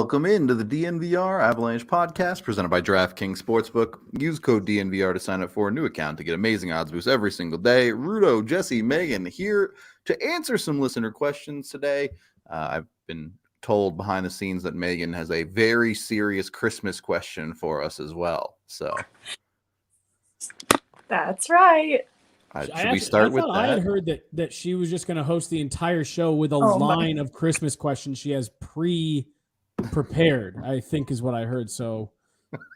Welcome into the DNVR Avalanche podcast presented by DraftKings Sportsbook. Use code DNVR to sign up for a new account to get amazing odds boosts every single day. Rudo, Jesse, Megan here to answer some listener questions today. I've been told behind the scenes that Megan has a very serious Christmas question for us as well. So that's right. Should we start with that? I had heard that she was just going to host the entire show with a line of Christmas questions she has prepared, I think is what I heard. So,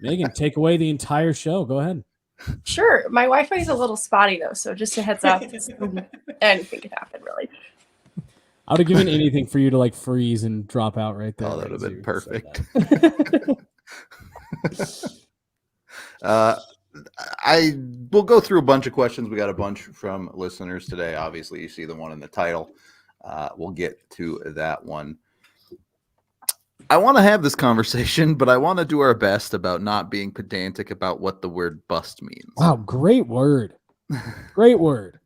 Megan, take away the entire show. Go ahead. Sure. My Wi-Fi is a little spotty, though, so just a heads up. Anything could happen, really. I would have given anything for you to, freeze and drop out right there. Oh, that would have been perfect. I will go through a bunch of questions. We got a bunch from listeners today. Obviously, you see the one in the title. We'll get to that one. I want to have this conversation, but I want to do our best about not being pedantic about what the word bust means. Wow, great word. Great word.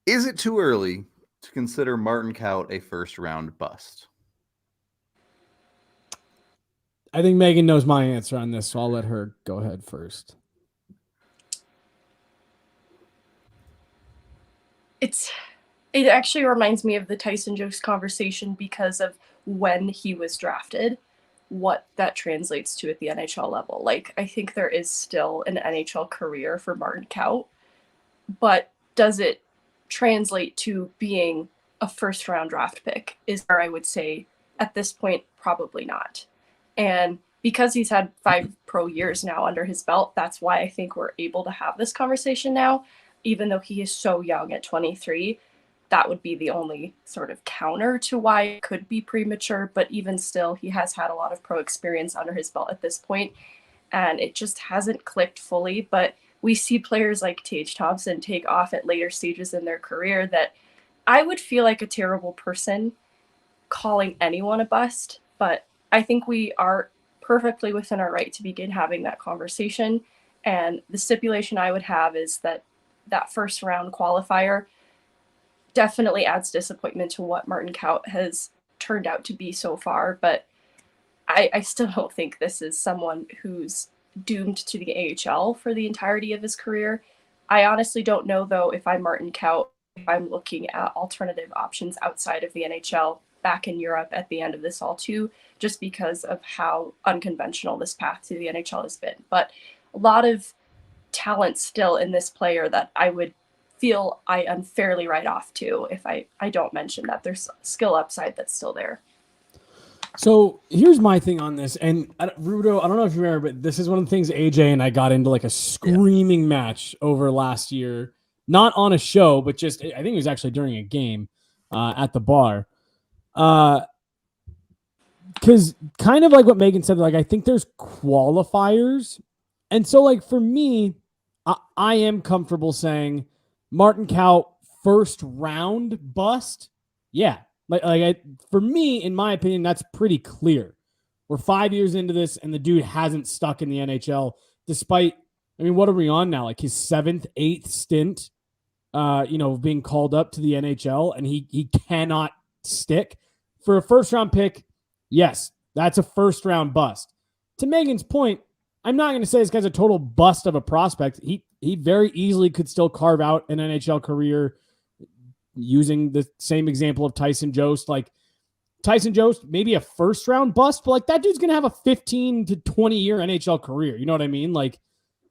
Is it too early to consider Martin Kaut a first-round bust? I think Megan knows my answer on this, so I'll let her go ahead first. It actually reminds me of the Tyson Jost conversation because of when he was drafted, what that translates to at the NHL level. I think there is still an NHL career for Martin Kaut, but does it translate to being a first-round draft pick is where I would say at this point, probably not. And because he's had 5 pro years now under his belt, that's why I think we're able to have this conversation now, even though he is so young at 23. That would be the only sort of counter to why it could be premature. But even still, he has had a lot of pro experience under his belt at this point, and it just hasn't clicked fully. But we see players like Tage Thompson take off at later stages in their career that I would feel like a terrible person calling anyone a bust. But I think we are perfectly within our right to begin having that conversation. And the stipulation I would have is that first round qualifier definitely adds disappointment to what Martin Kaut has turned out to be so far. But I still don't think this is someone who's doomed to the AHL for the entirety of his career. I honestly don't know, though, if I'm Martin Kaut, if I'm looking at alternative options outside of the NHL back in Europe at the end of this all too, just because of how unconventional this path to the NHL has been. But a lot of talent still in this player that I would feel I unfairly write off to if I don't mention that there's skill upside that's still there. So here's my thing on this. And Rudo, I don't know if you remember, but this is one of the things AJ and I got into a screaming match over last year. Not on a show, but just, I think it was actually during a game at the bar. Because kind of like what Megan said, I think there's qualifiers. And so for me, I am comfortable saying Martin Kaut first round bust. Yeah. For me, in my opinion, that's pretty clear. We're 5 years into this and the dude hasn't stuck in the NHL despite, what are we on now? His 7th, 8th stint, being called up to the NHL, and he cannot stick. For a first round pick, yes, that's a first round bust. To Megan's point, I'm not going to say this guy's a total bust of a prospect. He very easily could still carve out an NHL career using the same example of Tyson Jost. Tyson Jost, maybe a first round bust, but that dude's going to have a 15 to 20 year NHL career. You know what I mean?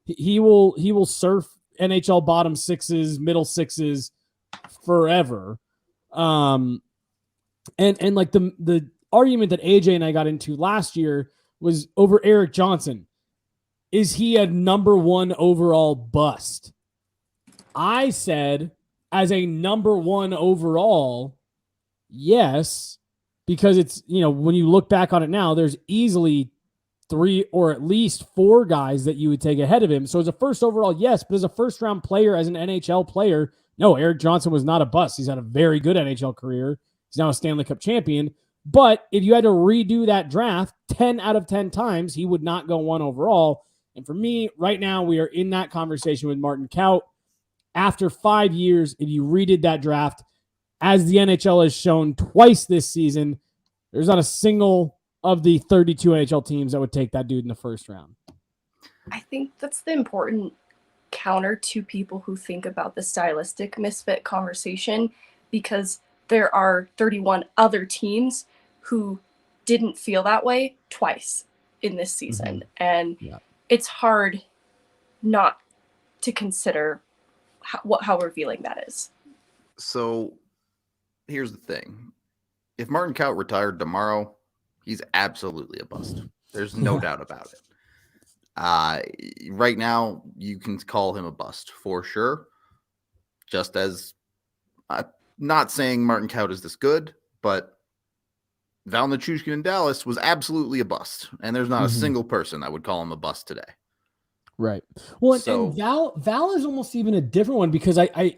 He will surf NHL bottom sixes, middle sixes forever. And the argument that AJ and I got into last year was over Erik Johnson. Is he a number 1 overall bust? I said, as a number 1 overall, yes, because it's, when you look back on it now, there's easily 3 or at least 4 guys that you would take ahead of him. So as a first overall, yes, but as a first round player, as an NHL player, no, Erik Johnson was not a bust. He's had a very good NHL career. He's now a Stanley Cup champion. But if you had to redo that draft 10 out of 10 times, he would not go 1 overall. And for me, right now, we are in that conversation with Martin Kaut. After 5 years, if you redid that draft, as the NHL has shown twice this season, There's not a single of the 32 NHL teams that would take that dude in the first round. I think that's the important counter to people who think about the stylistic misfit conversation, because there are 31 other teams who didn't feel that way twice in this season. And it's hard not to consider how revealing that is. So here's the thing. If Martin Kaut retired tomorrow, he's absolutely a bust. There's no doubt about it. Right now, you can call him a bust for sure. Just as, not saying Martin Kaut is this good, but Val Nichushkin in Dallas was absolutely a bust. And there's not a single person that would call him a bust today. Right. Well, So, and Val is almost even a different one, because I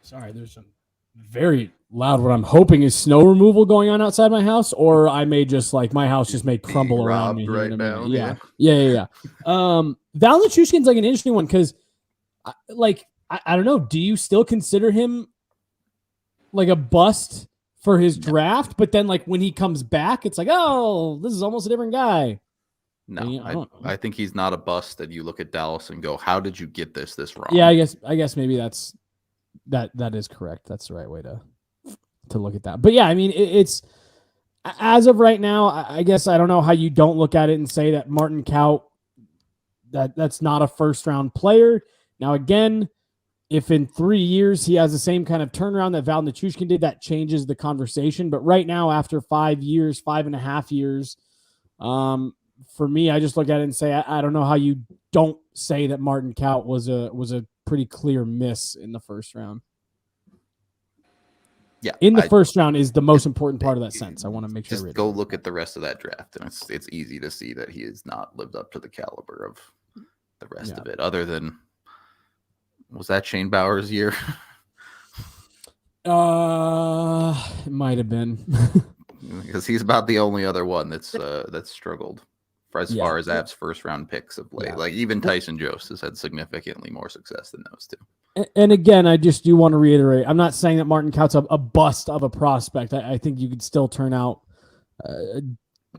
sorry, there's some very loud, what I'm hoping is snow removal going on outside my house, or I may just my house just may crumble around me right now. Yeah. Val Nichushkin's an interesting one, because I don't know. Do you still consider him a bust for his draft? But then when he comes back, it's oh, this is almost a different guy. No, I think he's not a bust. And you look at Dallas and go, how did you get this wrong? Yeah, I guess maybe that is correct. That's the right way to look at that. But yeah, I mean, it's as of right now, I guess I don't know how you don't look at it and say that Martin Kaut, that's not a first round player. Now, again, if in 3 years he has the same kind of turnaround that Val Nichushkin did, that changes the conversation. But right now, after 5 years, 5.5 years, for me, I just look at it and say, I don't know how you don't say that Martin Kaut was a pretty clear miss in the first round. Yeah, in the first round is the most important part of that sentence. I want to make sure. Just go look at the rest of that draft, and it's easy to see that he has not lived up to the caliber of the rest of it. Other than, was that Shane Bauer's year? It might have been, because he's about the only other one that's struggled as far as Avs first round picks of late. Even Tyson Jost has had significantly more success than those two. And again, I just do want to reiterate, I'm not saying that Martin Kaut's a bust of a prospect. I think you could still turn out a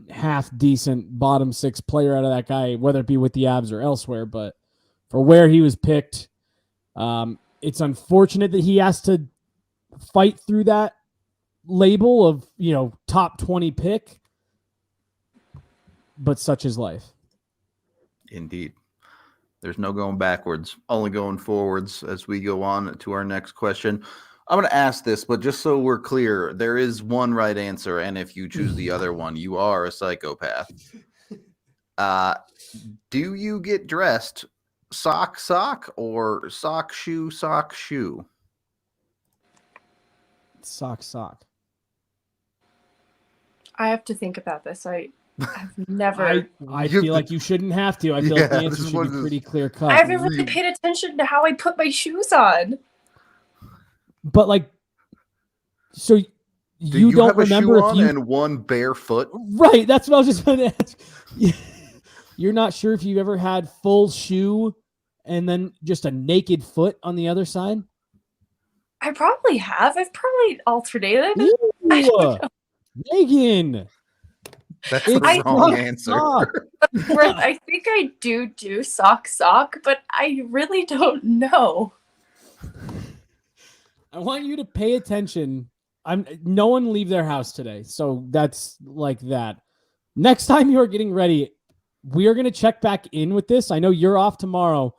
half-decent bottom six player out of that guy, whether it be with the Avs or elsewhere. But for where he was picked, it's unfortunate that he has to fight through that label of, top 20 pick, but such is life. Indeed. There's no going backwards, only going forwards as we go on to our next question. I'm going to ask this, but just so we're clear, there is one right answer, and if you choose the other one, you are a psychopath. Do you get dressed sock, or sock, shoe? Sock. I have to think about this. I've never. I feel like you shouldn't have to. I feel like the answer should be pretty clear cut. I haven't really paid attention to how I put my shoes on. But so you don't have remember a shoe if on you and one barefoot? Right. That's what I was just going to ask. You're not sure if you've ever had full shoe and then just a naked foot on the other side? I probably have. I've probably alternated. Megan. That's the wrong answer. I think I do sock, but I really don't know. I want you to pay attention. No one leave their house today, so that's like that. Next time you are getting ready, we are going to check back in with this. I know you're off tomorrow.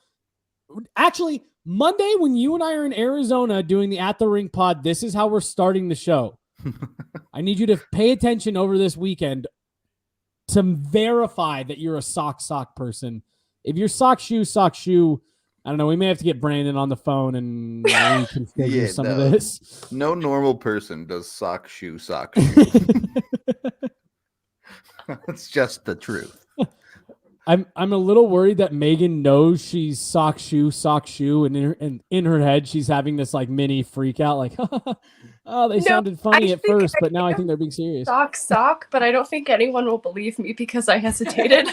Actually, Monday when you and I are in Arizona doing the At the Rink pod, this is how we're starting the show. I need you to pay attention over this weekend to verify that you're a sock person. If you're sock shoe, I don't know. We may have to get Brandon on the phone and reconfigure some of this. No normal person does sock shoe. That's just the truth. I'm a little worried that Megan knows she's sock shoe, and in her head she's having this mini freak out, oh, they sounded funny at first, but now I think they're being serious. Sock, but I don't think anyone will believe me because I hesitated.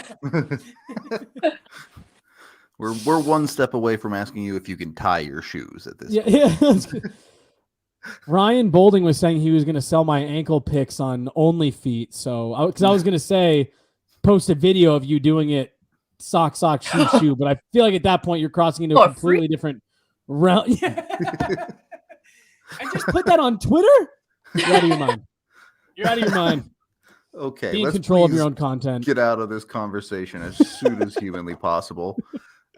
We're one step away from asking you if you can tie your shoes at this point. Yeah. Ryan Bolding was saying he was going to sell my ankle pics on OnlyFeet. So, because I was going to say, post a video of you doing it, sock, shoe, shoe. But I feel like at that point you're crossing into a completely different realm. Yeah. I just put that on Twitter. You're out of your mind. You're out of your mind. Okay, Be in control of your own content. Get out of this conversation as soon as humanly possible.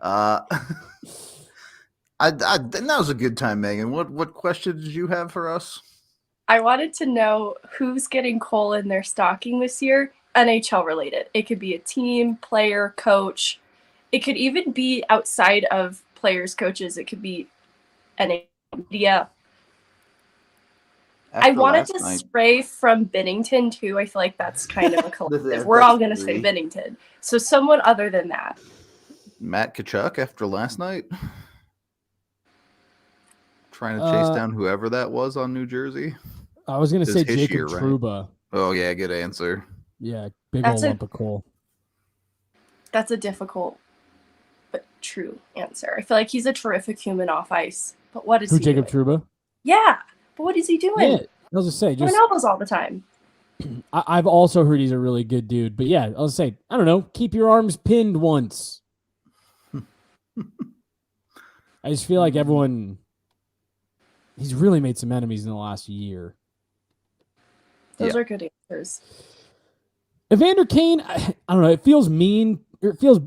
Now's a good time, Megan. What question did you have for us? I wanted to know who's getting Cole in their stocking this year, NHL related. It could be a team, player, coach. It could even be outside of players, coaches. It could be NHL media. I wanted to spray from Binnington too. I feel like that's kind of a collective. We're all going to say Binnington. So someone other than that. Matt Tkachuk after last night? Trying to chase down whoever that was on New Jersey? I was going to say Jacob Trouba. Right? Oh, yeah, good answer. Yeah, big old lump of coal. That's a difficult but true answer. I feel like he's a terrific human off ice. But what is he Jacob doing? Trouba? Yeah. But what is he doing? Yeah, I was just say, just elbows all the time. I've also heard he's a really good dude, but yeah, I'll say, I don't know, keep your arms pinned once. I just feel like he's really made some enemies in the last year. Those are good answers. Evander Kane, I don't know, it feels mean. It feels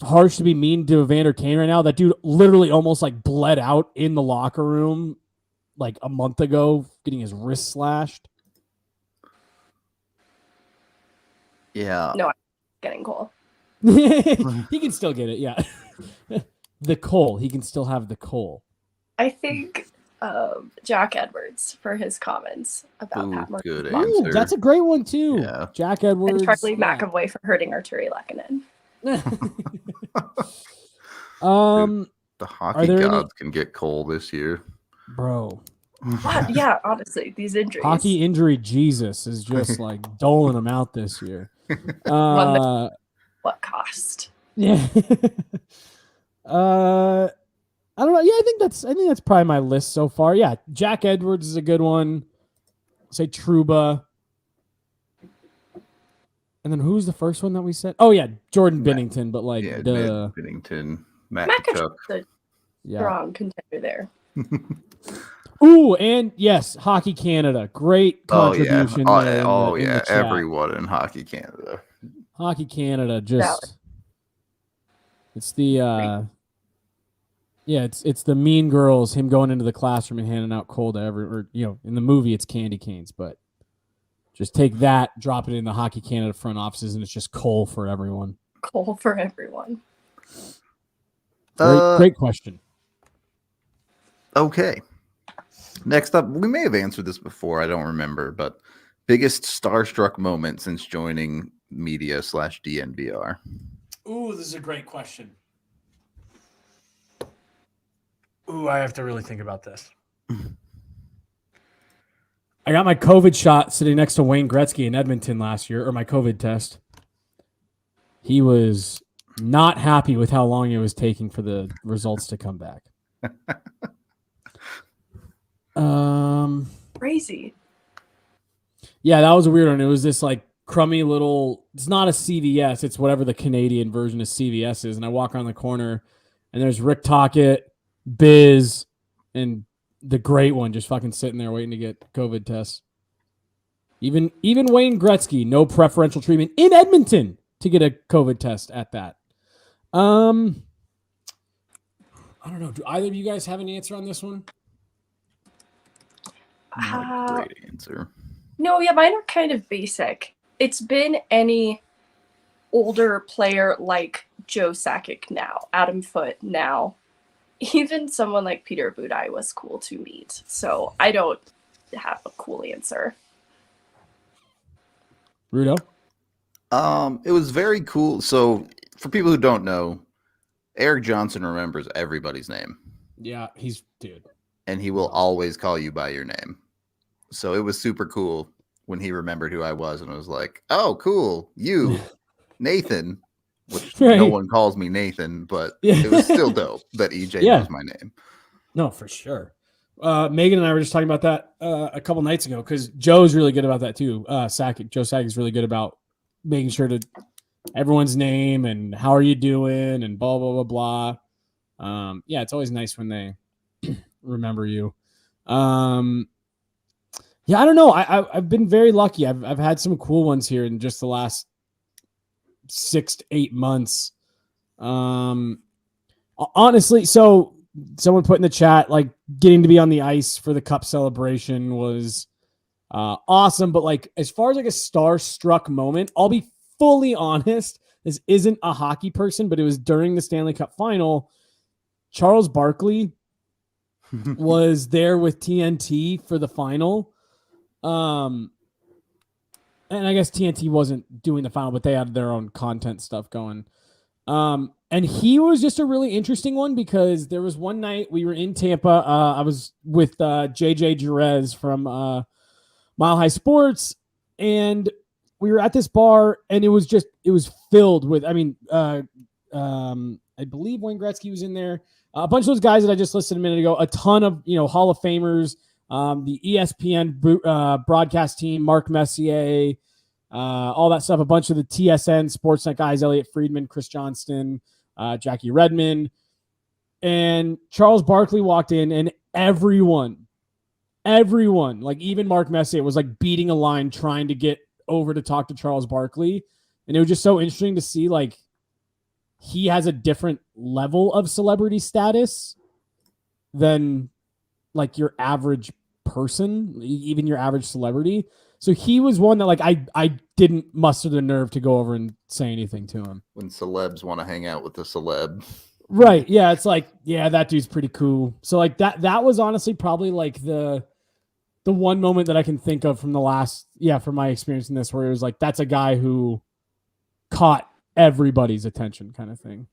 harsh to be mean to Evander Kane right now. That dude literally almost like bled out in the locker room like a month ago, getting his wrist slashed. Yeah. No, I'm getting Cole. He can still get it, yeah. The Cole. He can still have the Cole. I think Jack Edwards for his comments about Pat Murray. Good answer. That's a great one, too. Yeah. Jack Edwards. And Charlie McAvoy for hurting Arturi Lehkonen. The hockey gods can get Cole this year. Bro. Yeah, honestly, these injuries. Hockey injury Jesus is just like doling them out this year. What cost? Yeah. I don't know. Yeah, I think that's probably my list so far. Yeah, Jack Edwards is a good one. Say Trouba. And then who's the first one that we said? Oh yeah, Jordan Binnington, but like Binnington, Matt Tkachuk. Strong contender there. Ooh, and yes, Hockey Canada. Great contribution. Oh yeah, everyone in Hockey Canada. Hockey Canada just it's the it's the Mean Girls, him going into the classroom and handing out coal to in the movie it's candy canes, but just take that, drop it in the Hockey Canada front offices, and it's just coal for everyone. Coal for everyone. Great question. Okay. Next up, we may have answered this before, I don't remember, but biggest starstruck moment since joining media /DNVR. Ooh, this is a great question. Ooh, I have to really think about this. I got my COVID shot sitting next to Wayne Gretzky in Edmonton last year, or my COVID test. He was not happy with how long it was taking for the results to come back. Crazy. Yeah, that was a weird one. It was this like crummy little, it's not a CVS, it's whatever the Canadian version of CVS is. And I walk around the corner and there's Rick Tocchet, Biz, and the great one just fucking sitting there waiting to get COVID tests. Even Wayne Gretzky, no preferential treatment in Edmonton to get a COVID test at that. I don't know. Do either of you guys have an answer on this one? Not a great answer. No, yeah, mine are kind of basic. It's been any older player like Joe Sakic now, Adam Foote now. Even someone like Peter Budaj was cool to meet. So I don't have a cool answer. Rudo? It was very cool. So for people who don't know, Eric Johnson remembers everybody's name. Yeah, he's dude. And he will always call you by your name. So it was super cool when he remembered who I was and was like, oh, cool. You, Nathan, which no one calls me Nathan, but it was still dope that EJ knows my name. No, for sure. Megan and I were just talking about that a couple nights ago because Joe's really good about that too. Joe Sakic is really good about making sure to everyone's name and how are you doing and blah blah blah blah. Yeah, it's always nice when they remember you. Yeah, I don't know. I've been very lucky. I've had some cool ones here in just the last 6 to 8 months. Honestly, so someone put in the chat, like getting to be on the ice for the cup celebration was awesome. But like, as far as like a starstruck moment, I'll be fully honest. This isn't a hockey person, but it was during the Stanley Cup final. Charles Barkley was there with TNT for the final. And I guess TNT wasn't doing the final, but they had their own content stuff going. And he was just a really interesting one because there was one night we were in Tampa. I was with JJ Jerez from Mile High Sports, and we were at this bar, and it was filled with, I believe Wayne Gretzky was in there. A bunch of those guys that I just listed a minute ago, a ton of, Hall of Famers, the ESPN broadcast team, Mark Messier, all that stuff, a bunch of the TSN Sportsnet guys, Elliot Friedman, Chris Johnston, Jackie Redmond, and Charles Barkley walked in, and everyone, like even Mark Messier was like beating a line trying to get over to talk to Charles Barkley. And it was just so interesting to see like he has a different level of celebrity status than like your average person, even your average celebrity. So he was one that like I didn't muster the nerve to go over and say anything to him. When celebs want to hang out with the celeb. Right. Yeah. It's like, yeah, that dude's pretty cool. So like that was honestly probably like the one moment that I can think of from from my experience in this, where it was like, that's a guy who caught everybody's attention kind of thing.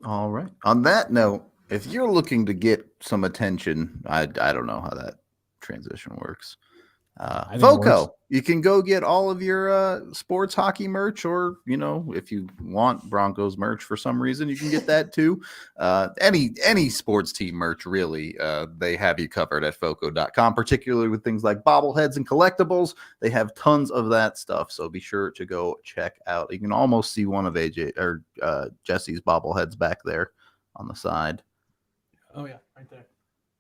All right. On that note, if you're looking to get some attention, I don't know how that transition works. Foco, you can go get all of your sports hockey merch, or if you want Broncos merch for some reason, you can get that too. Any sports team merch, really, they have you covered at foco.com, particularly with things like bobbleheads and collectibles. They have tons of that stuff, so be sure to go check out. You can almost see one of AJ or Jesse's bobbleheads back there on the side. Oh yeah, right there.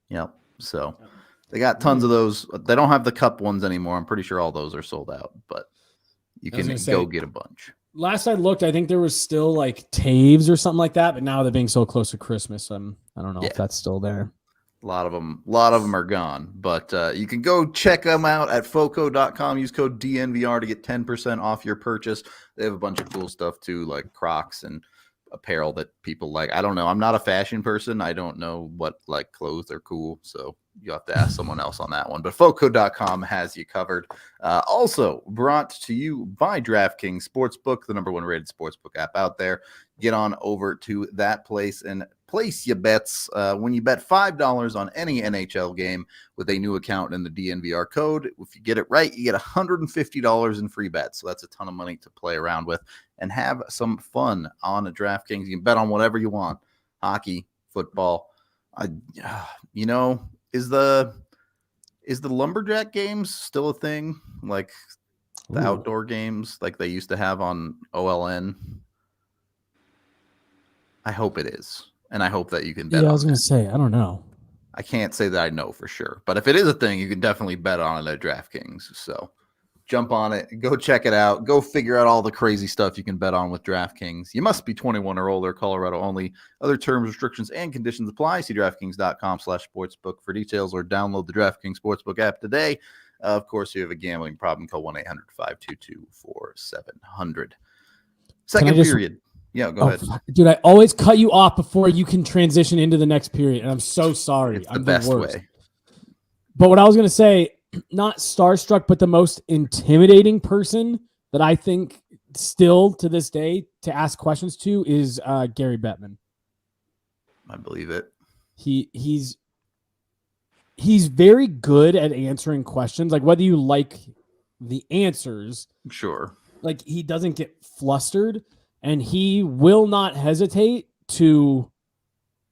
Yep. So. Yep. They got tons of those. They don't have the cup ones anymore. I'm pretty sure all those are sold out, but you can go get a bunch. Last I looked, I think there was still like Taves or something like that, but now they're being so close to Christmas, I don't know if that's still there. A lot of them are gone, but you can go check them out at foco.com. Use code DNVR to get 10% off your purchase. They have a bunch of cool stuff too, like Crocs and apparel that people like. I don't know. I'm not a fashion person. I don't know what like clothes are cool, so you have to ask someone else on that one. But foco.com has you covered. Also brought to you by DraftKings Sportsbook, the #1 rated sportsbook app out there. Get on over to that place and place your bets. When you bet $5 on any NHL game with a new account and the DNVR code, if you get it right, you get $150 in free bets. So that's a ton of money to play around with and have some fun on DraftKings. You can bet on whatever you want: hockey, football. Is the lumberjack games still a thing? Like the outdoor games like they used to have on OLN? I hope it is. And I hope that you can bet on it. I was going to say, I don't know. I can't say that I know for sure. But if it is a thing, you can definitely bet on it at DraftKings. So jump on it. Go check it out. Go figure out all the crazy stuff you can bet on with DraftKings. You must be 21 or older. Colorado only. Other terms, restrictions, and conditions apply. See DraftKings.com/sportsbook for details, or download the DraftKings Sportsbook app today. Of course, if you have a gambling problem, call 1-800-522-4700. Second period. Yeah, go ahead. Dude, I always cut you off before you can transition into the next period, and I'm so sorry. It's the best way. But what I was going to say, not starstruck, but the most intimidating person that I think still to this day to ask questions to is Gary Bettman. I believe it. He's very good at answering questions, like whether you like the answers. Sure. Like he doesn't get flustered, and he will not hesitate to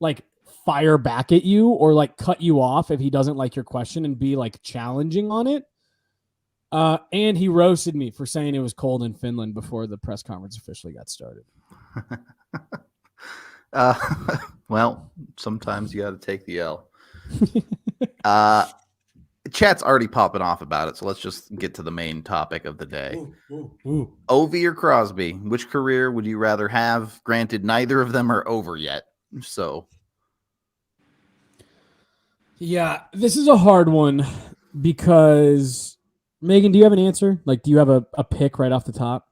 like fire back at you or like cut you off if he doesn't like your question and be like challenging on it. And he roasted me for saying it was cold in Finland before the press conference officially got started. Well, sometimes you got to take the L. Chat's already popping off about it, so let's just get to the main topic of the day. Ovi or Crosby? Which career would you rather have? Granted, neither of them are over yet. So, yeah, this is a hard one because Megan, do you have an answer? Like, do you have a pick right off the top?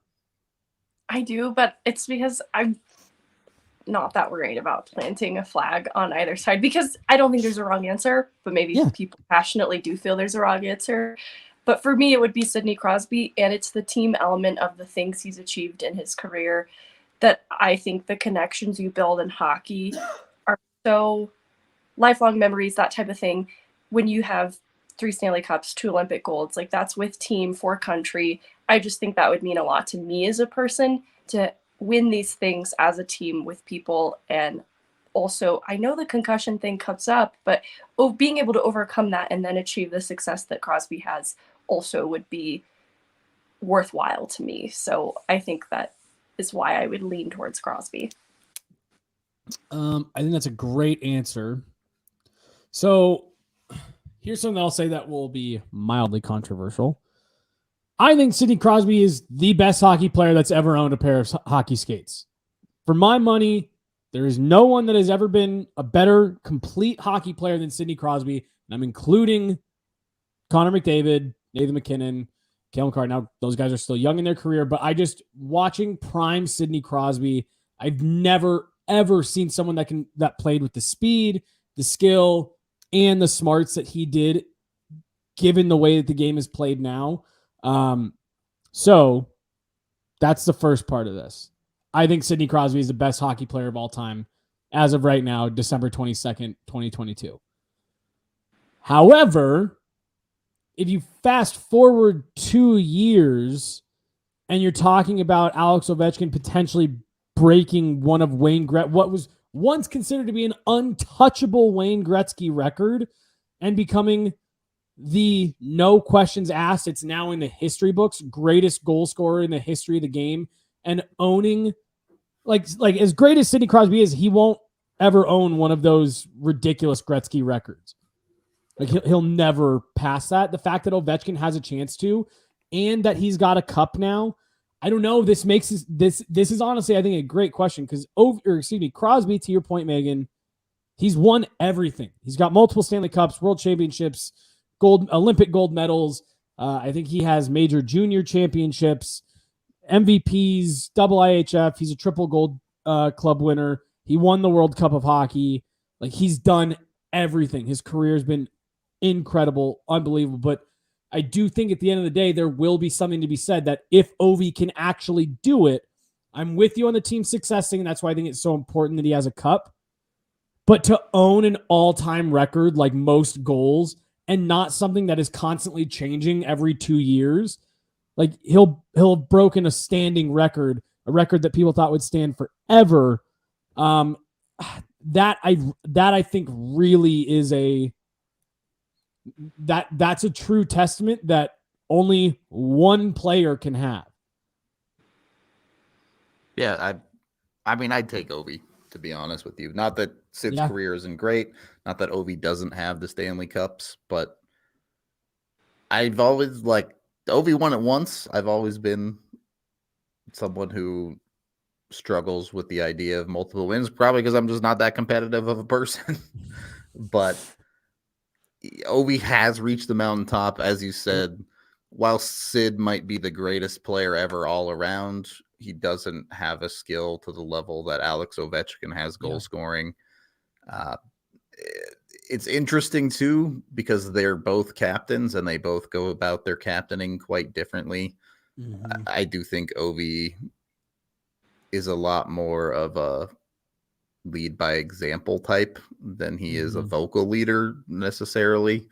I do, but it's because I'm not that worried about planting a flag on either side because I don't think there's a wrong answer, but maybe people passionately do feel there's a wrong answer. But for me, it would be Sidney Crosby, and it's the team element of the things he's achieved in his career that I think the connections you build in hockey are so lifelong memories, that type of thing. When you have 3 Stanley Cups, 2 Olympic golds, like that's with team for country. I just think that would mean a lot to me as a person to win these things as a team with people. And also, I know the concussion thing comes up, but being able to overcome that and then achieve the success that Crosby has also would be worthwhile to me. So I think that is why I would lean towards Crosby. I think that's a great answer. So here's something I'll say that will be mildly controversial. I think Sidney Crosby is the best hockey player that's ever owned a pair of hockey skates. For my money, there is no one that has ever been a better complete hockey player than Sidney Crosby. And I'm including Connor McDavid, Nathan McKinnon, Cale Makar. Now, those guys are still young in their career, but watching prime Sidney Crosby, I've never, ever seen someone that played with the speed, the skill, and the smarts that he did, given the way that the game is played now. So that's the first part of this. I think Sidney Crosby is the best hockey player of all time as of right now, December 22nd, 2022. However, if you fast forward 2 years and you're talking about Alex Ovechkin potentially breaking one of what was once considered to be an untouchable Wayne Gretzky record and becoming the no questions asked, it's now in the history books, greatest goal scorer in the history of the game, and owning like as great as Sidney Crosby is, he won't ever own one of those ridiculous Gretzky records. Like he'll never pass that. The fact that Ovechkin has a chance to, and that he's got a cup now, I don't know. This makes this is honestly, I think, a great question because Crosby, to your point, Megan, he's won everything. He's got multiple Stanley Cups, World Championships, Olympic gold medals. I think he has major junior championships, MVPs, double IHF. He's a triple gold club winner. He won the World Cup of Hockey. Like he's done everything. His career has been incredible, unbelievable. But I do think at the end of the day, there will be something to be said that if Ovi can actually do it, I'm with you on the team success thing. And that's why I think it's so important that he has a cup. But to own an all-time record like most goals and not something that is constantly changing every 2 years, like he'll have broken a standing record, a record that people thought would stand forever. That I think really is that's a true testament that only one player can have. Yeah, I mean, I'd take Ovi, to be honest with you. Not that Sid's career isn't great, not that Ovi doesn't have the Stanley Cups, but I've always Ovi won it once. I've always been someone who struggles with the idea of multiple wins, probably because I'm just not that competitive of a person. But Ovi has reached the mountaintop, as you said. While Sid might be the greatest player ever all around, he doesn't have a skill to the level that Alex Ovechkin has goal scoring. It's interesting, too, because they're both captains and they both go about their captaining quite differently. Mm-hmm. I do think Ovi is a lot more of a lead by example type than he is a vocal leader necessarily.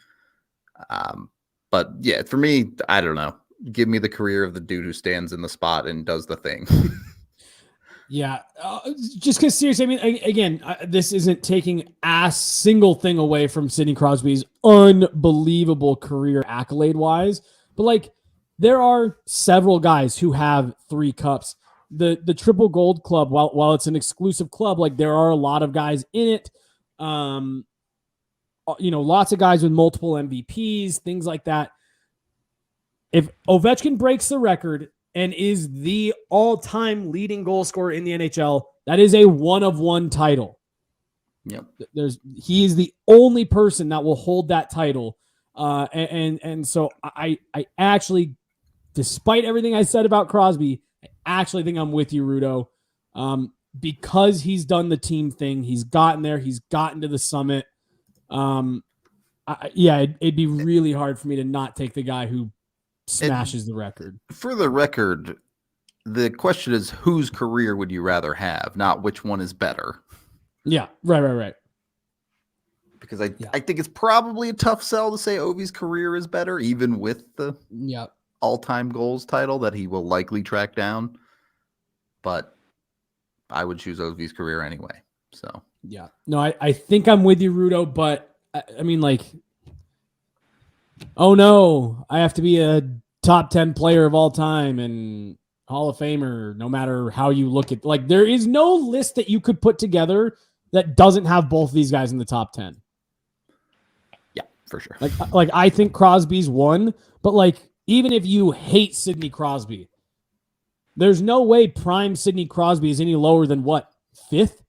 But yeah, for me, I don't know. Give me the career of the dude who stands in the spot and does the thing. Yeah, just because seriously, I mean, again, this isn't taking a single thing away from Sidney Crosby's unbelievable career accolade wise, but like there are several guys who have 3 cups. The Triple Gold Club, while it's an exclusive club, like there are a lot of guys in it. Lots of guys with multiple MVPs, things like that. If Ovechkin breaks the record and is the all-time leading goal scorer in the NHL, that is a 1-of-1 title. Yep. He is the only person that will hold that title. And so I actually, despite everything I said about Crosby, I actually think I'm with you, Rudo. Because he's done the team thing, he's gotten there, he's gotten to the summit. It'd be really hard for me to not take the guy who smashes the record. For the record, the question is whose career would you rather have, not which one is better. Yeah, right. Because I think it's probably a tough sell to say Ovi's career is better, even with the all-time goals title that he will likely track down. But I would choose Ovi's career anyway. So yeah, no, I think I'm with you, Rudo. But I mean, like, oh no, I have to be a top 10 player of all time and Hall of Famer, no matter how you look at. Like, there is no list that you could put together that doesn't have both of these guys in the top 10. Yeah, for sure. Like I think Crosby's one, but like even if you hate Sidney Crosby, there's no way prime Sidney Crosby is any lower than what, 5th?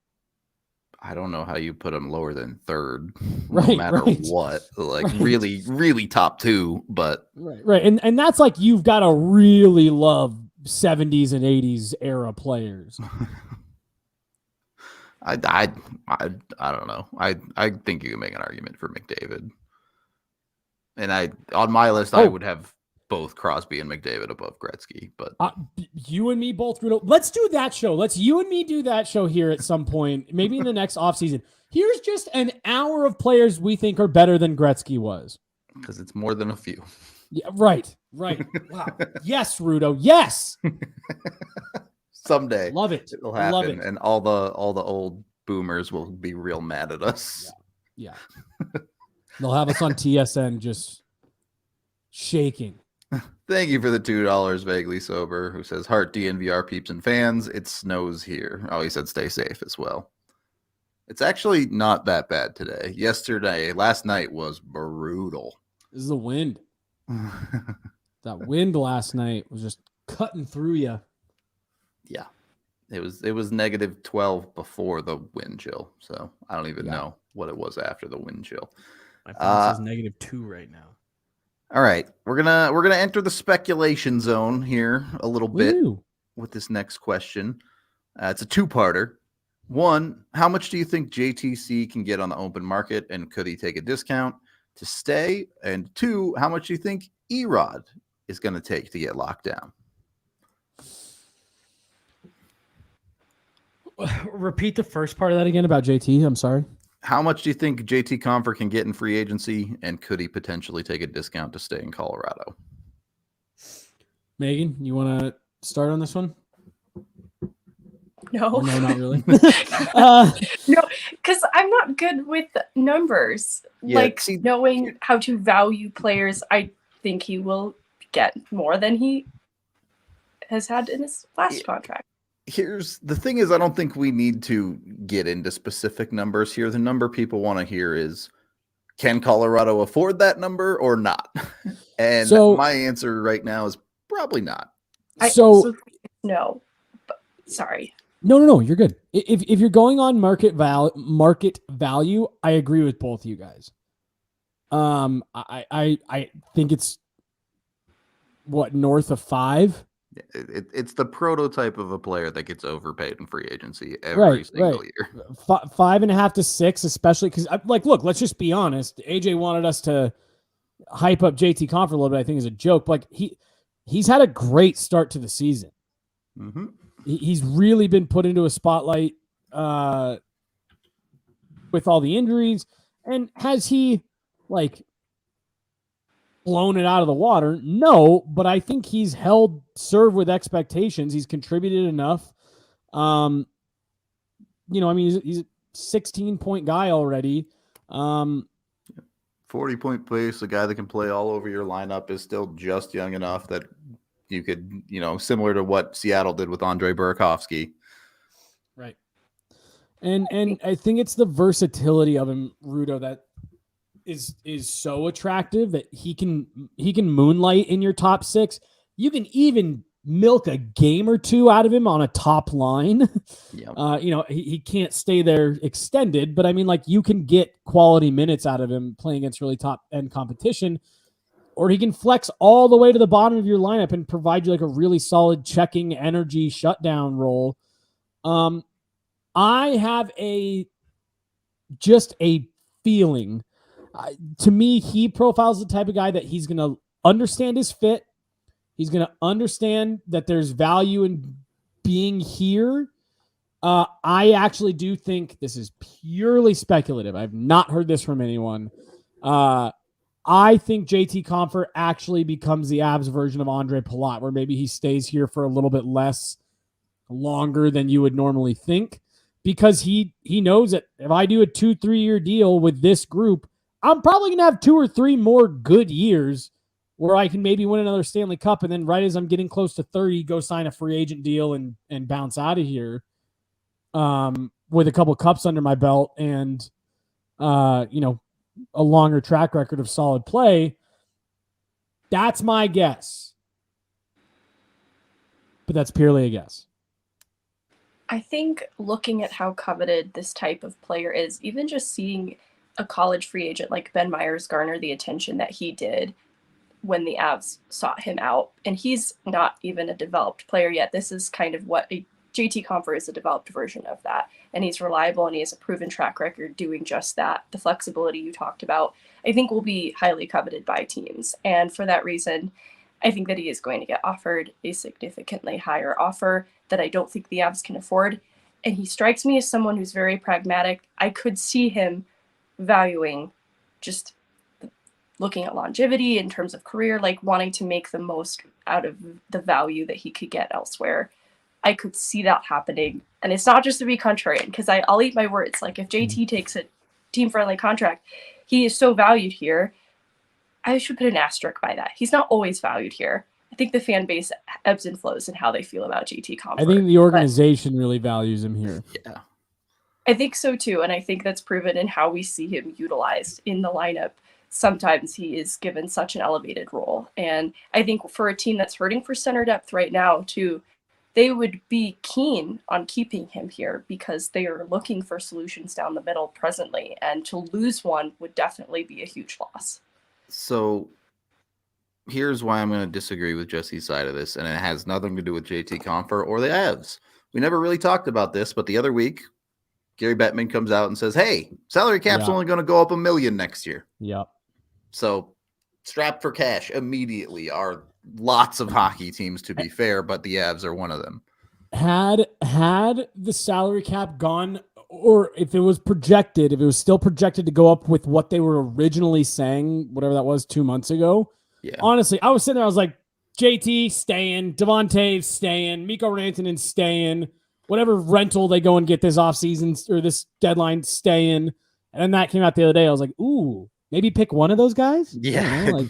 I don't know how you put him lower than 3rd, right, no matter right. what. Like really, really top 2, but right. And that's like you've got to really love 70s and 80s era players. I don't know. I think you can make an argument for McDavid. And on my list, I would have both Crosby and McDavid above Gretzky, but you and me both, Rudo. Let's do that show. Let's you and me do that show here at some point, maybe in the next offseason. Here's just an hour of players we think are better than Gretzky was. Because it's more than a few. Yeah, right. Wow. Yes, Rudo. Yes. Someday. Love it. It'll happen. Love it. And all the old boomers will be real mad at us. Yeah. They'll have us on TSN just shaking. Thank you for the $2, Vaguely Sober, who says, Heart DNVR peeps and fans, it snows here. Oh, he said stay safe as well. It's actually not that bad today. Last night was brutal. This is the wind. That wind last night was just cutting through you. Yeah. It was -12 before the wind chill. So I don't even know what it was after the wind chill. My phone says -2 right now. All right, we're gonna enter the speculation zone here a little bit with this next question. It's a 2-parter. 1, how much do you think JTC can get on the open market, and could he take a discount to stay? And 2, how much do you think Erod is going to take to get locked down? Repeat the first part of that again about JT. I'm sorry. How much do you think JT Compher can get in free agency, and could he potentially take a discount to stay in Colorado? Megan, you want to start on this one? No. Or no, not really. No, because I'm not good with numbers. Yeah, knowing how to value players, I think he will get more than he has had in his last contract. Here's the thing is, I don't think we need to get into specific numbers here. The number people want to hear is, can Colorado afford that number or not? And so, my answer right now is probably not. No, but sorry. No, you're good. If you're going on market value, I agree with both you guys. I think it's north of 5. It's the prototype of a player that gets overpaid in free agency every single year. 5.5 to 6, especially because, look, let's just be honest. AJ wanted us to hype up JT Compher a little bit. I think is a joke, but he's had a great start to the season. Mm-hmm. He's really been put into a spotlight with all the injuries, and has he blown it out of the water? No, but I think he's served with expectations. He's contributed enough. He's a 16-point guy already. 40-point pace, a guy that can play all over your lineup, is still just young enough that you could, similar to what Seattle did with Andre Burakovsky. Right. And I think it's the versatility of him, Rudo, that is so attractive that he can moonlight in your top six. You can even milk a game or two out of him on a top line. Yep. He can't stay there extended, but I mean, like, you can get quality minutes out of him playing against really top end competition, or he can flex all the way to the bottom of your lineup and provide you like a really solid checking energy shutdown role. I have just a feeling. To me, he profiles the type of guy that he's going to understand his fit. He's going to understand that there's value in being here. I actually do think this is purely speculative. I've not heard this from anyone. I think JT Compher actually becomes the Avs version of Andre Palat, where maybe he stays here for a little bit longer than you would normally think, because he knows that if I do a 2-3 year deal with this group, I'm probably going to have 2 or 3 more good years where I can maybe win another Stanley Cup, and then right as I'm getting close to 30, go sign a free agent deal and bounce out of here with a couple cups under my belt and, a longer track record of solid play. That's my guess. But that's purely a guess. I think looking at how coveted this type of player is, even just seeing a college free agent like Ben Myers garner the attention that he did when the Avs sought him out, and he's not even a developed player yet. This is kind of what JT Compher is, a developed version of that, and he's reliable and he has a proven track record doing just that. The flexibility you talked about, I think, will be highly coveted by teams, and for that reason, I think that he is going to get offered a significantly higher offer that I don't think the Avs can afford, and he strikes me as someone who's very pragmatic. I could see him valuing just looking at longevity in terms of career, like wanting to make the most out of the value that he could get elsewhere. I could see that happening. And it's not just to be contrarian, because I'll eat my words. Like, if JT takes a team-friendly contract, he is so valued here. I should put an asterisk by that. He's not always valued here. I think the fan base ebbs and flows in how they feel about JT Compher. I think the organization really values him here. Yeah. I think so too, and I think that's proven in how we see him utilized in the lineup. Sometimes he is given such an elevated role, and I think for a team that's hurting for center depth right now too, they would be keen on keeping him here because they are looking for solutions down the middle presently, and to lose one would definitely be a huge loss. So here's why I'm going to disagree with Jesse's side of this, and it has nothing to do with JT Compher or the Avs. We never really talked about this, but the other week, Gary Bettman comes out and says, hey, salary cap's only going to go up $1 million next year. Yep. So strapped for cash immediately are lots of hockey teams, to be fair, but the Avs are one of them. Had the salary cap gone, or if it was still projected to go up with what they were originally saying, whatever that was 2 months ago. Yeah. Honestly, I was sitting there, I was like, JT staying, Devontae staying, Mikko Rantanen staying, whatever rental they go and get this offseason or this deadline staying. And then that came out the other day. I was like, ooh, maybe pick one of those guys. Yeah.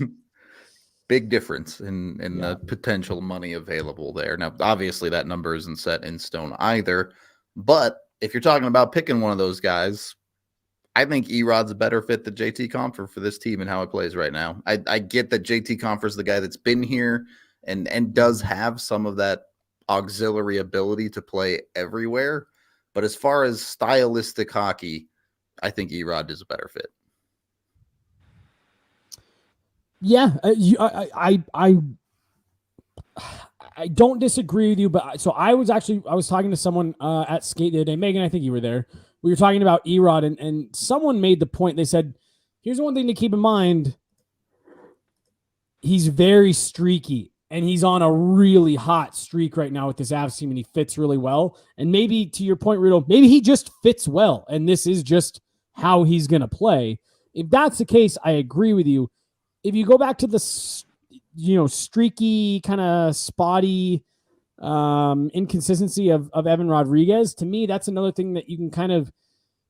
Big difference in the potential money available there. Now, obviously that number isn't set in stone either, but if you're talking about picking one of those guys, I think Erod's a better fit than JT Compher for this team and how it plays right now. I get that JT Compher's the guy that's been here and does have some of that auxiliary ability to play everywhere, but as far as stylistic hockey, I think Erod is a better fit. Yeah, I don't disagree with you, but so I was talking to someone at Skate the other day. Megan, I think you were there. We were talking about Erod, and someone made the point. They said, here's one thing to keep in mind. He's very streaky, and he's on a really hot streak right now with this Avs team, and he fits really well. And maybe, to your point, Rudo, maybe he just fits well, and this is just how he's going to play. If that's the case, I agree with you. If you go back to the, streaky, kind of spotty inconsistency of Evan Rodriguez. To me, that's another thing that you can kind of.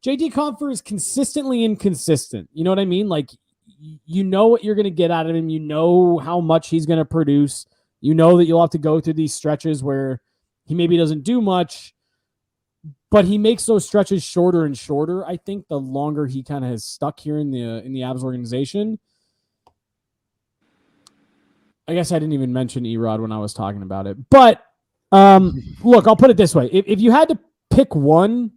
JT Compher is consistently inconsistent. You know what I mean? Like, you know what you're going to get out of him. You know how much he's going to produce. You know that you'll have to go through these stretches where he maybe doesn't do much, but he makes those stretches shorter and shorter. I think the longer he kind of has stuck here in the Avs organization. I guess I didn't even mention Erod when I was talking about it. But look, I'll put it this way: if you had to pick one,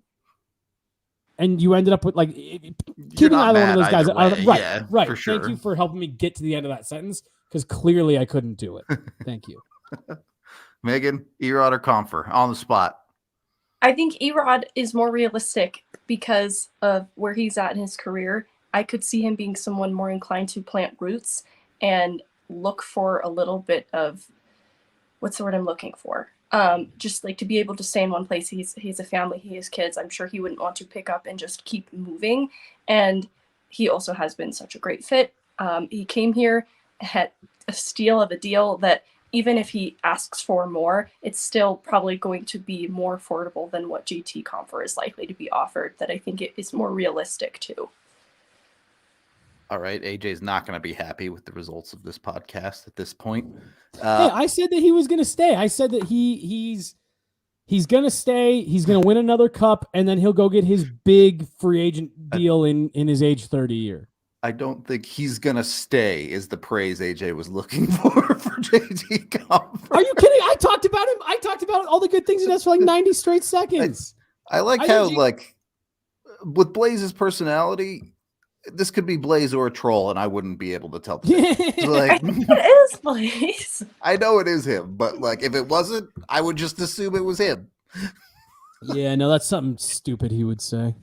and you ended up with like keeping either one of those guys, right? Yeah, right. For sure. Thank you for helping me get to the end of that sentence because clearly I couldn't do it. Thank you, Megan, Erod or Compher on the spot. I think Erod is more realistic because of where he's at in his career. I could see him being someone more inclined to plant roots and look for a little bit of, what's the word I'm looking for? Just like to be able to stay in one place. He's a family, he has kids. I'm sure he wouldn't want to pick up and just keep moving. And he also has been such a great fit. He came here, had a steal of a deal that even if he asks for more, it's still probably going to be more affordable than what JT Compher is likely to be offered, that I think it is more realistic too. All right, AJ's not going to be happy with the results of this podcast at this point. Hey, I said that he was going to stay. I said that he's going to stay. He's going to win another cup, and then he'll go get his big free agent deal in his age 30 year. I don't think he's going to stay is the praise AJ was looking for JT Compher. Are you kidding? I talked about him. I talked about all the good things he does for like 90 straight seconds. I like how, like, with Blaze's personality, this could be Blaze or a troll, and I wouldn't be able to tell. Like, it is Blaze. I know it is him, but like, if it wasn't, I would just assume it was him. Yeah, no, that's something stupid he would say.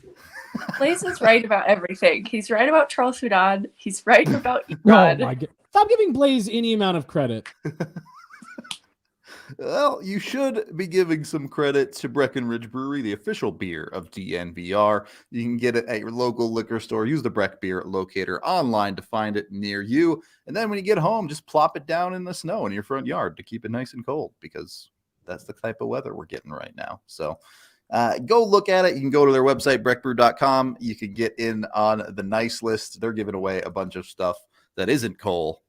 Blaze is right about everything. He's right about Charles Hudon. He's right about Oh Erod. my God. Stop giving Blaze any amount of credit. Well, you should be giving some credit to Breckenridge Brewery, the official beer of DNVR. You can get it at your local liquor store. Use the Breck Beer Locator online to find it near you. And then when you get home, just plop it down in the snow in your front yard to keep it nice and cold, because that's the type of weather we're getting right now. So go look at it. You can go to their website, breckbrew.com. You can get in on the nice list. They're giving away a bunch of stuff that isn't coal,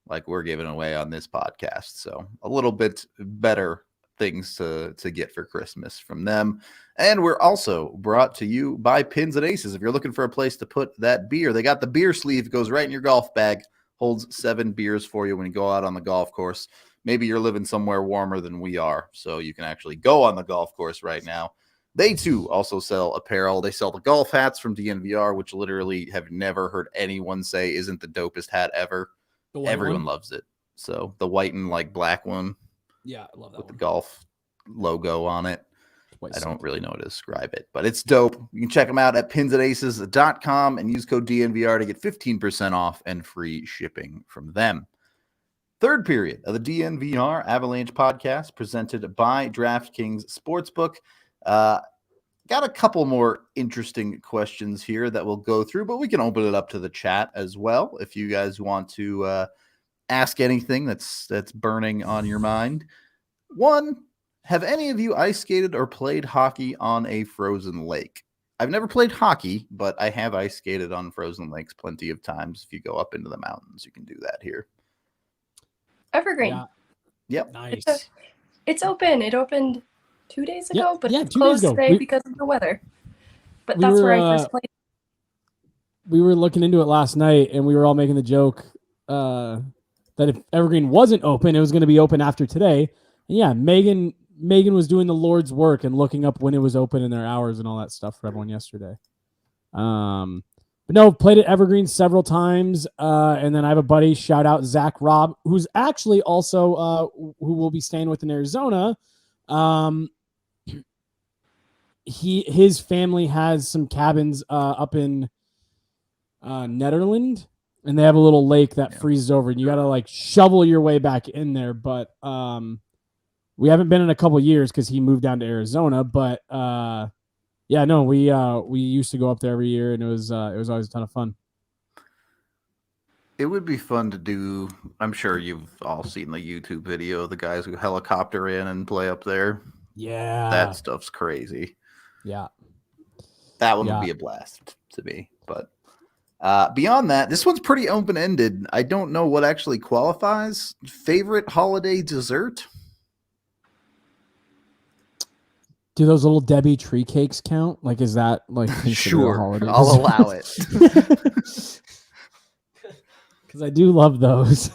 like we're giving away on this podcast. So a little bit better things to get for Christmas from them. And we're also brought to you by Pins and Aces. If you're looking for a place to put that beer, they got the beer sleeve. It goes right in your golf bag, holds 7 beers for you when you go out on the golf course. Maybe you're living somewhere warmer than we are, so you can actually go on the golf course right now. They, too, also sell apparel. They sell the golf hats from DNVR, which literally have never heard anyone say isn't the dopest hat ever. Everyone loves it. So the white and like black one, yeah, I love that with one. the golf logo on it. Quite I don't sick. really know how to describe it, but it's dope. You can check them out at pinsandaces.com and use code DNVR to get 15% off and free shipping from them. Third period of the DNVR Avalanche podcast presented by DraftKings Sportsbook. Got a couple more interesting questions here that we'll go through, but we can open it up to the chat as well if you guys want to ask anything that's burning on your mind. One, have any of you ice skated or played hockey on a frozen lake? I've never played hockey, but I have ice skated on frozen lakes plenty of times. If you go up into the mountains, you can do that here. Evergreen. Yeah. Yep. Nice. It's open. It opened 2 days ago, but yeah, it's 2 days closed ago. today because of the weather. But that's were, where I first played. We were looking into it last night, and we were all making the joke that if Evergreen wasn't open, it was going to be open after today. And yeah, Megan was doing the Lord's work and looking up when it was open and their hours and all that stuff for everyone yesterday. But no, played at Evergreen several times. And then I have a buddy, shout out Zach Robb, who's actually also who will be staying with in Arizona. His family has some cabins up in Netherlands, and they have a little lake that freezes over, and you got to like shovel your way back in there. But we haven't been in a couple years because he moved down to Arizona. But yeah, no, we used to go up there every year, and it was always a ton of fun. It would be fun to do. I'm sure you've all seen the YouTube video of the guys who helicopter in and play up there. Yeah. That stuff's crazy. Yeah. That one would be a blast to me. But beyond that, this one's pretty open-ended. I don't know what actually qualifies. Favorite holiday dessert? Do those little Debbie tree cakes count? Like, is that like Sure, holiday I'll dessert? allow it. Because I do love those.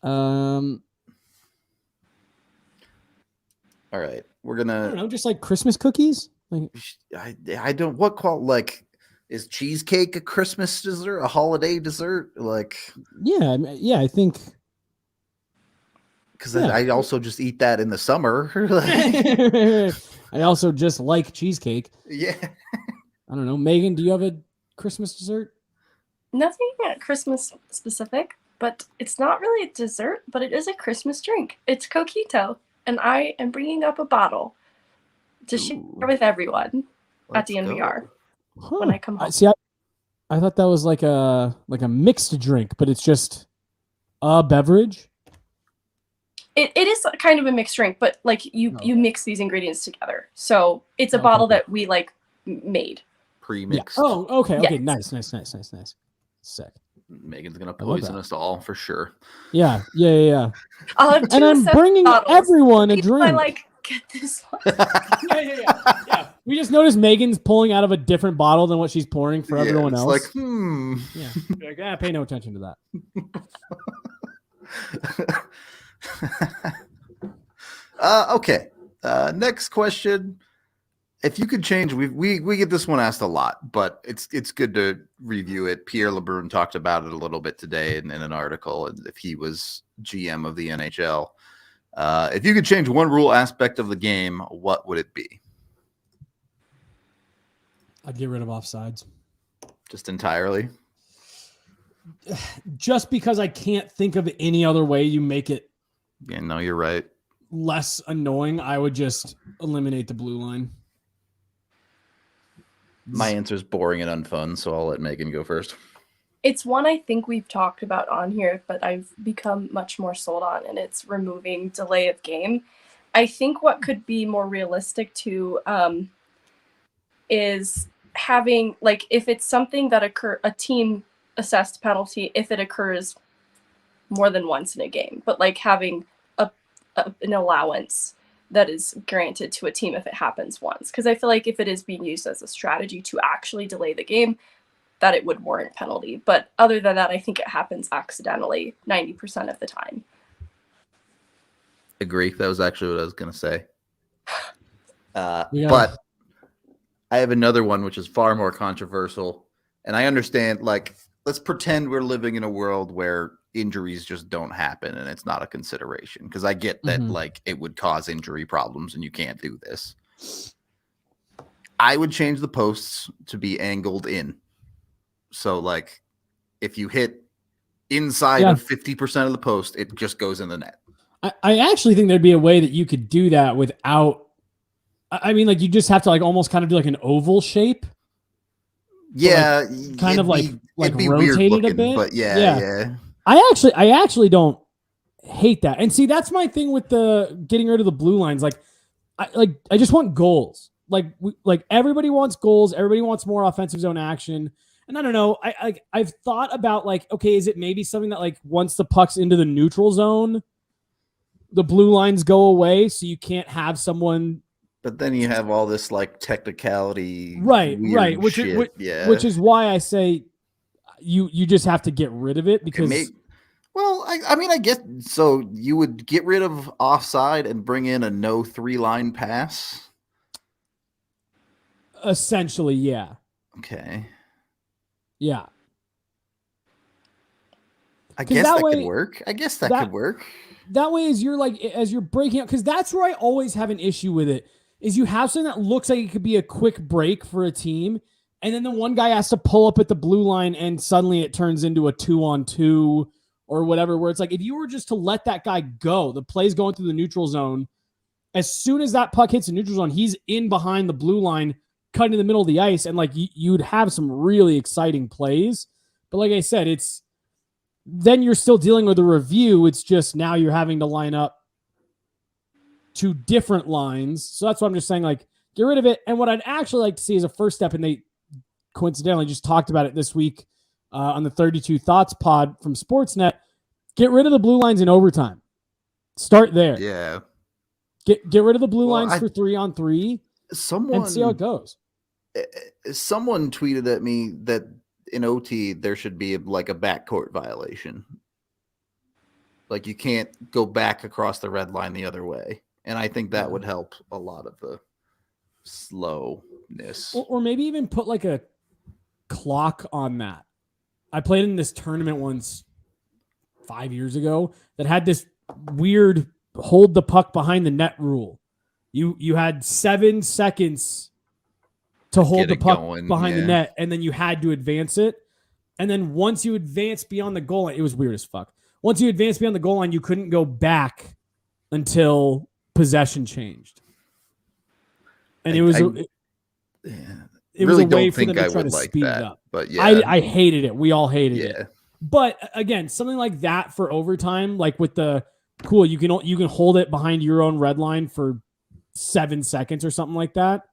All right, we're I don't gonna. know, just like Christmas cookies. Like, I don't. What like? Is cheesecake a Christmas dessert? A holiday dessert? Like, yeah, I think. because I also just eat that in the summer. I also just like cheesecake. Yeah. I don't know. Megan, do you have a Christmas dessert? Nothing Christmas specific, but it's not really a dessert, but it is a Christmas drink. It's Coquito, and I am bringing up a bottle to share with everyone at DNVR when I come home. See, I thought that was like a mixed drink, but it's just a beverage. It is kind of a mixed drink, but like you mix these ingredients together. So it's a bottle that we like made. Pre-mixed. Yeah. Oh, okay. Yes. Nice. Sick. Megan's gonna poison us all for sure. Yeah. I'll have two And I'm bringing bottles. everyone a drink. I like get this one. Yeah. We just noticed Megan's pulling out of a different bottle than what she's pouring for everyone else. Like, Yeah. You're like, pay no attention to that. Okay. Next question. If you could change, we get this one asked a lot, but it's good to review it. Pierre LeBrun talked about it a little bit today in an article. If he was GM of the NHL, if you could change one rule aspect of the game, what would it be? I'd get rid of offsides. Just entirely? Just because I can't think of any other way you make it. Yeah, no, you're right. Less annoying, I would just eliminate the blue line. My answer is boring and unfun, so I'll let Megan go first. It's one I think we've talked about on here, but I've become much more sold on, and it's removing delay of game. I think what could be more realistic to is having, like, if it's something that a team assessed penalty, if it occurs more than once in a game, but like having an allowance that is granted to a team if it happens once. Because I feel like if it is being used as a strategy to actually delay the game, that it would warrant penalty. But other than that, I think it happens accidentally 90% of the time. Agree. That was actually what I was going to say. But I have another one which is far more controversial. And I understand, like, let's pretend we're living in a world where injuries just don't happen and it's not a consideration. Because I get that, like, it would cause injury problems and you can't do this. I would change the posts to be angled in. So, like, if you hit inside of 50% of the post, it just goes in the net. I actually think there'd be a way that you could do that without, I mean, like, you just have to, like, almost kind of do like an oval shape. Yeah. Like, kind of like rotate it a bit. But yeah. I actually don't hate that. And see, that's my thing with the getting rid of the blue lines. Like I just want goals. Like everybody wants goals. Everybody wants more offensive zone action. And I don't know. I've thought about, like, okay, is it maybe something that, like, once the puck's into the neutral zone, the blue lines go away, so you can't have someone. But then you have all this, like, technicality, right? Which is why I say you just have to get rid of it, because. I mean, I guess so. You would get rid of offside and bring in a no 3-line pass. Essentially, yeah. Okay. Yeah. I guess that could work. Could work. That way, as you're breaking up, because that's where I always have an issue with it, is you have something that looks like it could be a quick break for a team, and then the one guy has to pull up at the blue line, and suddenly it turns into a 2-on-2 or whatever, where it's like, if you were just to let that guy go, the play's going through the neutral zone, as soon as that puck hits the neutral zone, he's in behind the blue line, cutting in the middle of the ice, and, like, you'd have some really exciting plays. But like I said, it's then you're still dealing with a review. It's just now you're having to line up two different lines. So that's what I'm just saying, like, get rid of it. And what I'd actually like to see is a first step, and they coincidentally just talked about it this week on the 32 Thoughts pod from Sportsnet. Get rid of the blue lines in overtime. Start there. Yeah. Get rid of the blue lines for 3-on-3 and see how it goes. Someone tweeted at me that in OT there should be like a backcourt violation. Like you can't go back across the red line the other way. And I think that would help a lot of the slowness. Or maybe even put like a clock on that. I played in this tournament once 5 years ago that had this weird hold the puck behind the net rule. You had 7 seconds to hold the puck behind the net, and then you had to advance it. And then once you advance beyond the goal line, it was weird as fuck. Once you advance beyond the goal line, you couldn't go back until possession changed. And it was really a way don't for them think to I try to would like speed that. it up. But yeah, I hated it. We all hated it. But again, something like that for overtime, like with the cool, you can hold it behind your own red line for 7 seconds or something like that.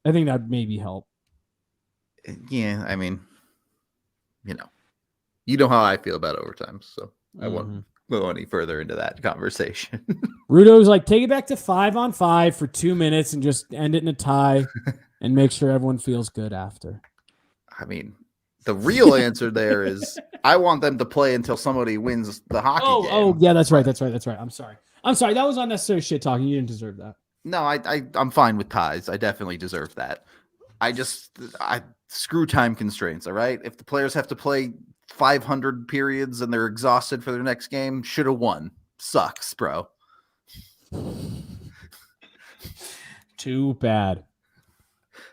I think that maybe help. Yeah, I mean, you know how I feel about overtime, so I won't go any further into that conversation. Rudo's like, take it back to 5-on-5 for 2 minutes and just end it in a tie and make sure everyone feels good after. I mean, the real answer there is I want them to play until somebody wins the hockey game. Oh, yeah, that's right. I'm sorry. That was unnecessary shit talking. You didn't deserve that. No, I'm fine with ties. I definitely deserve that. I screw time constraints, all right? If the players have to play 500 periods and they're exhausted for their next game, should have won. Sucks, bro. Too bad.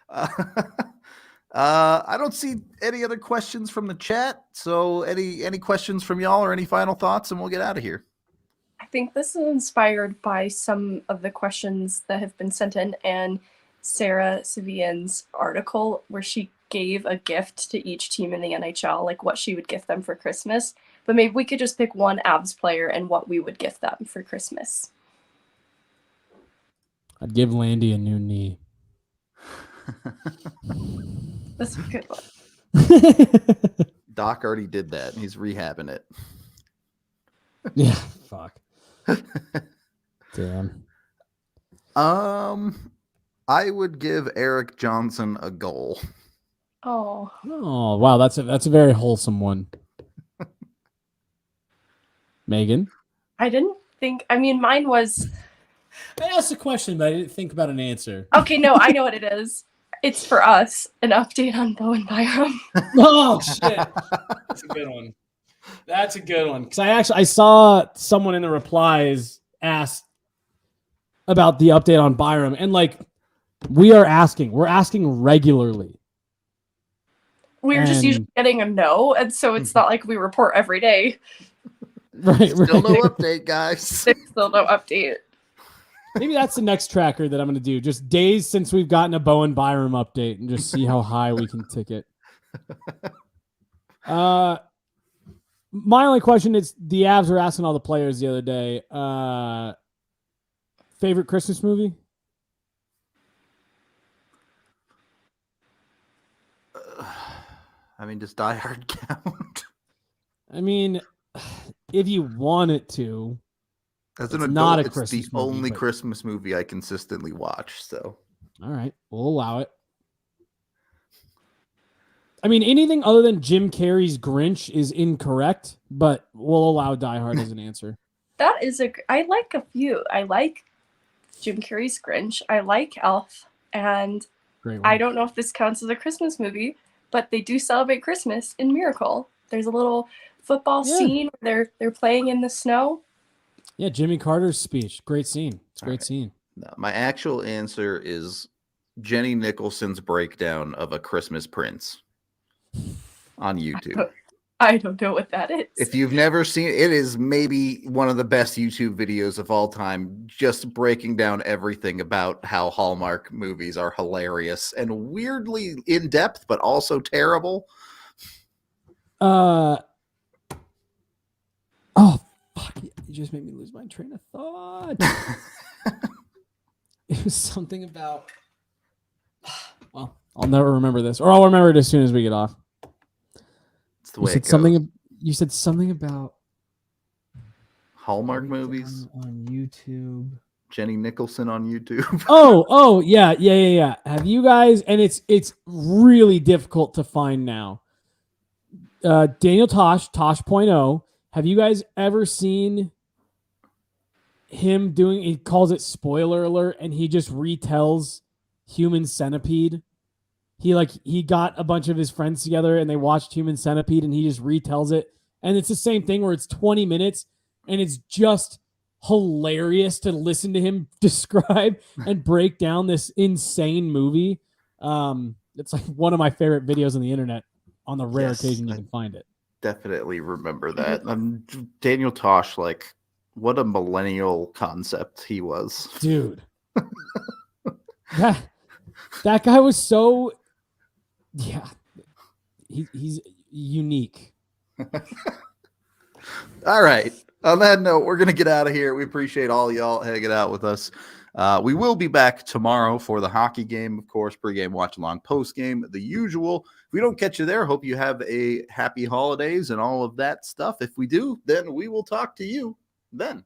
I don't see any other questions from the chat. So any questions from y'all or any final thoughts, and we'll get out of here. I think this is inspired by some of the questions that have been sent in and Sarah Savian's article where she gave a gift to each team in the NHL, like what she would gift them for Christmas. But maybe we could just pick one Avs player and what we would gift them for Christmas. I'd give Landy a new knee. That's a good one. Doc already did that. He's rehabbing it. Yeah, fuck. Damn. I would give Eric Johnson a goal. Oh, wow, that's a very wholesome one. Megan? I didn't think. I mean, mine was. I asked a question, but I didn't think about an answer. Okay, no, I know what it is. It's for us. An update on Bowen Byram. Oh shit, that's a good one. That's a good one. Because I saw someone in the replies asked about the update on Byram, and like we're asking regularly. We're just usually getting a no, and so it's not like we report every day. Right. Still no update, guys. There's still no update. Maybe that's the next tracker that I'm going to do. Just days since we've gotten a Bowen Byram update and just see how high we can tick it. My only question is the Avs were asking all the players the other day. Favorite Christmas movie? I mean, does Die Hard count? I mean, if you want it to. As an it's adult, not a it's Christmas the movie, only but... Christmas movie I consistently watch. So, all right, we'll allow it. I mean, anything other than Jim Carrey's Grinch is incorrect, but we'll allow Die Hard as an answer. That is I like a few. I like Jim Carrey's Grinch. I like Elf, and I don't know if this counts as a Christmas movie, but they do celebrate Christmas in Miracle. There's a little football scene where they're playing in the snow. Yeah, Jimmy Carter's speech. Great scene. It's a great scene. No, my actual answer is Jenny Nicholson's breakdown of A Christmas Prince on YouTube. I don't know what that is. If you've never seen it, it is maybe one of the best YouTube videos of all time, just breaking down everything about how Hallmark movies are hilarious and weirdly in-depth, but also terrible. Oh, fuck. You just made me lose my train of thought. It was something about... Well, I'll never remember this. Or I'll remember it as soon as we get off. It's the way it goes. You said something about... Hallmark movies on YouTube. Jenny Nicholson on YouTube. Yeah. Have you guys, and it's really difficult to find now. Daniel Tosh.0. Have you guys ever seen him doing, he calls it spoiler alert, and he just retells Human Centipede? He got a bunch of his friends together and they watched Human Centipede and he just retells it. And it's the same thing where it's 20 minutes and it's just hilarious to listen to him describe and break down this insane movie. It's like one of my favorite videos on the internet on the rare occasion you can find it. Definitely remember that. Daniel Tosh, like, what a millennial concept he was. Dude. That guy was so... Yeah. He's unique. All right. On that note, we're going to get out of here. We appreciate all y'all hanging out with us. We will be back tomorrow for the hockey game, of course, pregame, watch along, postgame, the usual. If we don't catch you there, hope you have a happy holidays and all of that stuff. If we do, then we will talk to you then.